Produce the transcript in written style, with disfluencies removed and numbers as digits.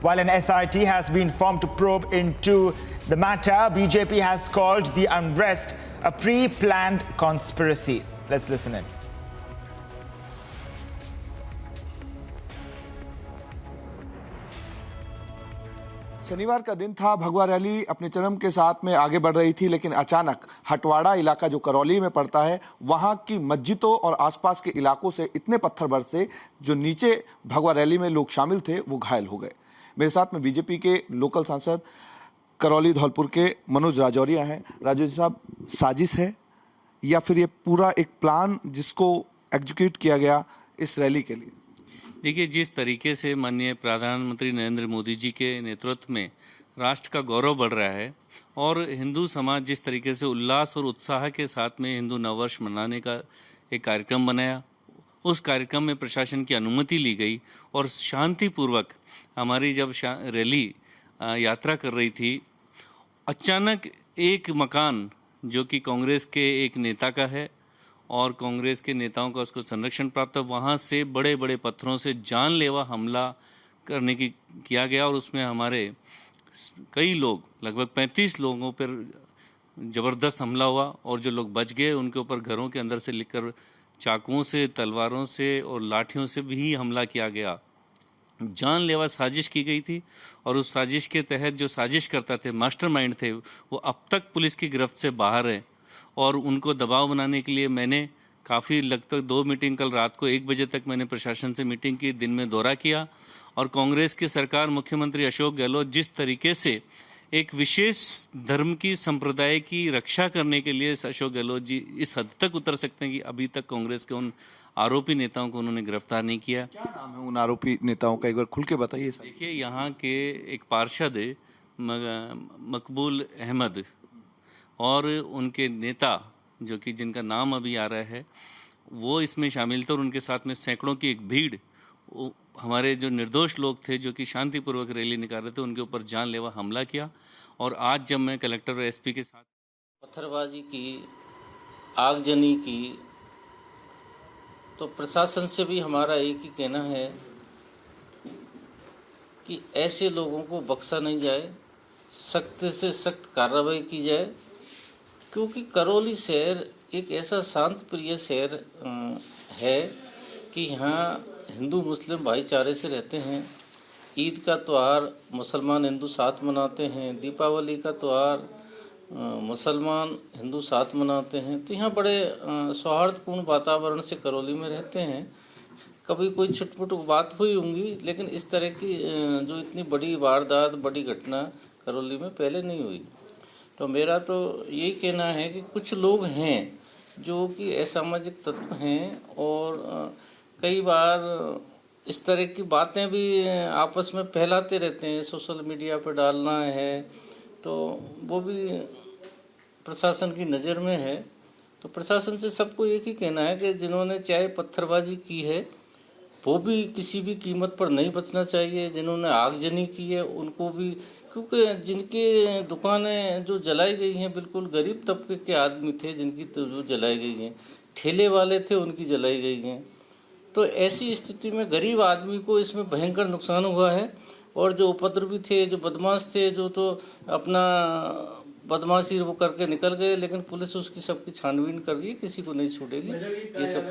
While an SIT has been formed to probe into the matter, BJP has called the unrest a pre-planned conspiracy. Let's listen in. शनिवार का दिन था। भगवा rally अपने चरम के साथ में आगे बढ़ रही थी, लेकिन अचानक हटवाड़ा इलाका जो करौली में पड़ता है, वहां की मस्जिदों और आसपास के इलाकों से इतने पत्थर बरसे जो नीचे भगवा रैली में लोग शामिल थे वो घायल हो गए। मेरे साथ में बीजेपी के लोकल सांसद करौली धौलपुर के मनोज राजौरिया हैं। राजौरिया साहब, साजिश है या फिर ये पूरा एक प्लान जिसको एग्जीक्यूट किया गया इस रैली के लिए? देखिए, जिस तरीके से माननीय प्रधानमंत्री नरेंद्र मोदी जी के नेतृत्व में राष्ट्र का गौरव बढ़ रहा है और हिंदू समाज जिस तरीके से उल्लास और उत्साह के साथ में हिंदू नववर्ष मनाने का एक कार्यक्रम बनाया, उस कार्यक्रम में प्रशासन की अनुमति ली गई और शांतिपूर्वक हमारी जब रैली यात्रा कर रही थी, अचानक एक मकान जो कि कांग्रेस के एक नेता का है और कांग्रेस के नेताओं का उसको संरक्षण प्राप्त है, वहाँ से बड़े बड़े पत्थरों से जानलेवा हमला करने की किया गया और उसमें हमारे कई लोग, लगभग 35 लोगों पर ज़बरदस्त हमला हुआ और जो लोग बच गए उनके ऊपर घरों के अंदर से लेकर चाकुओं से, तलवारों से और लाठियों से भी हमला किया गया। जानलेवा साजिश की गई थी और उस साजिश के तहत जो साजिश करता थे, मास्टरमाइंड थे, वो अब तक पुलिस की गिरफ्त से बाहर है और उनको दबाव बनाने के लिए मैंने काफ़ी लगभग 2 मीटिंग, कल रात को 1 बजे तक मैंने प्रशासन से मीटिंग की, दिन में दौरा किया और कांग्रेस की सरकार, मुख्यमंत्री अशोक गहलोत जिस तरीके से एक विशेष धर्म की संप्रदाय की रक्षा करने के लिए अशोक गहलोत जी इस हद तक उतर सकते हैं कि अभी तक कांग्रेस के उन आरोपी नेताओं को उन्होंने गिरफ्तार नहीं किया। क्या नाम है उन आरोपी नेताओं का, एक बार खुल के बताइए सर। देखिए, यहाँ के एक पार्षद मकबूल अहमद और उनके नेता जो कि जिनका नाम अभी आ रहा है वो इसमें शामिल थे और उनके साथ में सैकड़ों की एक भीड़, हमारे जो निर्दोष लोग थे जो कि शांतिपूर्वक रैली निकाल रहे थे, उनके ऊपर जानलेवा हमला किया। और आज जब मैं कलेक्टर और एसपी के साथ पत्थरबाजी की, आगजनी की, तो प्रशासन से भी हमारा एक ही कहना है कि ऐसे लोगों को बख्शा नहीं जाए, सख्त से सख्त कार्रवाई की जाए, क्योंकि करौली शहर एक ऐसा शांत प्रिय शहर है कि यहाँ हिंदू मुस्लिम भाईचारे से रहते हैं। ईद का त्यौहार मुसलमान हिंदू साथ मनाते हैं, दीपावली का त्यौहार मुसलमान हिंदू साथ मनाते हैं। तो यहाँ बड़े सौहार्दपूर्ण वातावरण से करौली में रहते हैं। कभी कोई छुटपुट बात हुई होंगी, लेकिन इस तरह की जो इतनी बड़ी वारदात, बड़ी घटना करौली में पहले नहीं हुई। तो मेरा तो यही कहना है कि कुछ लोग हैं जो कि असामाजिक तत्व हैं और कई बार इस तरह की बातें भी आपस में फैलाते रहते हैं, सोशल मीडिया पर डालना है, तो वो भी प्रशासन की नज़र में है। तो प्रशासन से सबको एक ही कहना है कि जिन्होंने चाहे पत्थरबाजी की है वो भी किसी भी कीमत पर नहीं बचना चाहिए। जिन्होंने आगजनी की है उनको भी, क्योंकि जिनके दुकानें जो जलाई गई हैं बिल्कुल गरीब तबके के आदमी थे जिनकी तो जो जलाई गई हैं, ठेले वाले थे उनकी जलाई गई हैं। तो ऐसी स्थिति में गरीब आदमी को इसमें भयंकर नुकसान हुआ है और जो उपद्रवी थे, जो बदमाश थे, जो तो अपना बदमाशी वो करके निकल गए, लेकिन पुलिस उसकी सबकी छानबीन कर रही है, किसी को नहीं छोड़ेगी। ये सब